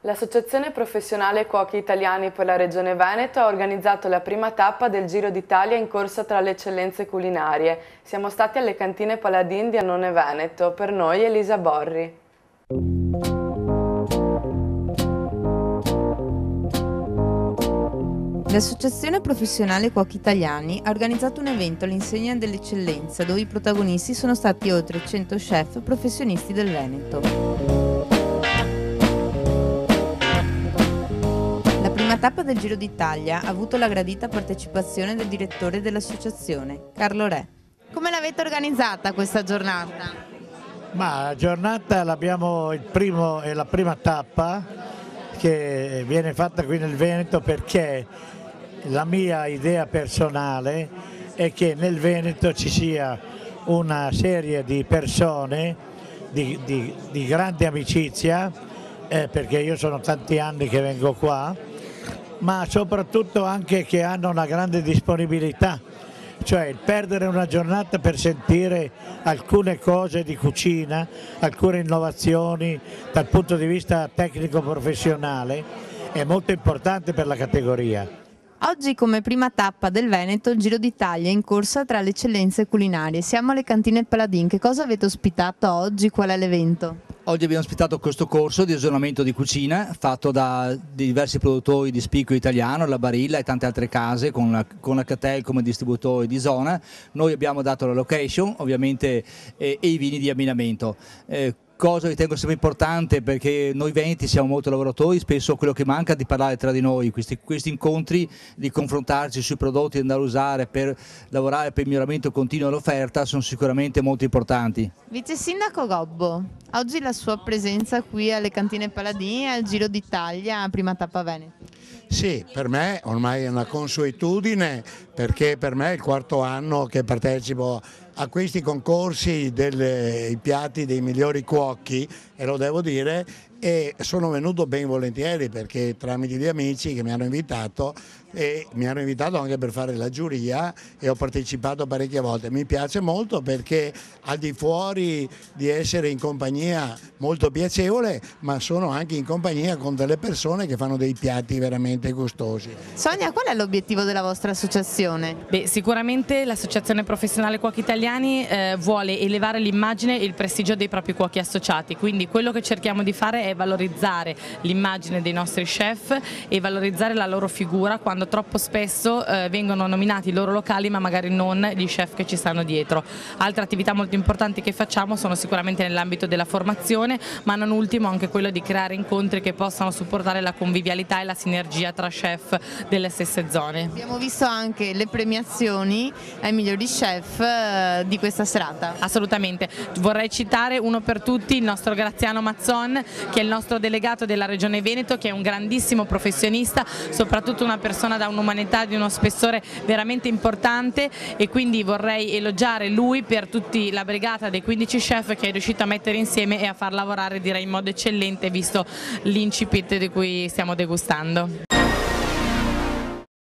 L'Associazione Professionale Cuochi Italiani per la Regione Veneto ha organizzato la prima tappa del Giro d'Italia in corsa tra le eccellenze culinarie. Siamo stati alle cantine Paladin di Annone Veneto, per noi Elisa Borri. L'Associazione Professionale Cuochi Italiani ha organizzato un evento all'insegna dell'eccellenza dove i protagonisti sono stati oltre 100 chef professionisti del Veneto. La prima tappa del Giro d'Italia ha avuto la gradita partecipazione del direttore dell'associazione, Carlo Re. Come l'avete organizzata questa giornata? Ma la giornata l'abbiamo è la prima tappa che viene fatta qui nel Veneto, perché la mia idea personale è che nel Veneto ci sia una serie di persone di grande amicizia, perché io sono tanti anni che vengo qua, ma soprattutto anche che hanno una grande disponibilità, cioè il perdere una giornata per sentire alcune cose di cucina, alcune innovazioni dal punto di vista tecnico-professionale è molto importante per la categoria. Oggi come prima tappa del Veneto il Giro d'Italia è in corsa tra le eccellenze culinarie. Siamo alle cantine Paladin. Che cosa avete ospitato oggi? Qual è l'evento? Oggi abbiamo ospitato questo corso di aggiornamento di cucina fatto da diversi produttori di spicco italiano, la Barilla e tante altre case con la Catel come distributore di zona. Noi abbiamo dato la location ovviamente e i vini di abbinamento. Cosa ritengo sempre importante, perché noi veneti siamo molto lavoratori, spesso quello che manca è di parlare tra di noi, questi incontri, di confrontarci sui prodotti da andare a usare per lavorare per il miglioramento continuo dell'offerta sono sicuramente molto importanti. Vice Sindaco Gobbo, oggi la sua presenza qui alle cantine Paladin al Giro d'Italia, prima tappa Veneto. Sì, per me ormai è una consuetudine, perché per me è il quarto anno che partecipo a questi concorsi dei piatti dei migliori cuochi, e lo devo dire, e sono venuto ben volentieri perché tramite gli amici che mi hanno invitato, e mi hanno invitato anche per fare la giuria, e ho partecipato parecchie volte. Mi piace molto perché al di fuori di essere in compagnia molto piacevole, ma sono anche in compagnia con delle persone che fanno dei piatti veramente gustosi. Sonia, qual è l'obiettivo della vostra associazione? Beh, sicuramente l'Associazione Professionale Cuochi Italiani vuole elevare l'immagine e il prestigio dei propri cuochi associati, quindi quello che cerchiamo di fare è valorizzare l'immagine dei nostri chef e valorizzare la loro figura, quando troppo spesso vengono nominati i loro locali ma magari non gli chef che ci stanno dietro. Altre attività molto importanti che facciamo sono sicuramente nell'ambito della formazione, ma non ultimo anche quello di creare incontri che possano supportare la convivialità e la sinergia tra chef delle stesse zone. Abbiamo visto anche le premiazioni ai migliori chef di questa serata. Assolutamente, vorrei citare uno per tutti il nostro Graziano Mazzon, che è il nostro delegato della Regione Veneto, che è un grandissimo professionista, soprattutto una persona da un'umanità di uno spessore veramente importante, e quindi vorrei elogiare lui per tutta la brigata dei 15 chef che è riuscito a mettere insieme e a far lavorare, direi, in modo eccellente, visto l'incipit di cui stiamo degustando.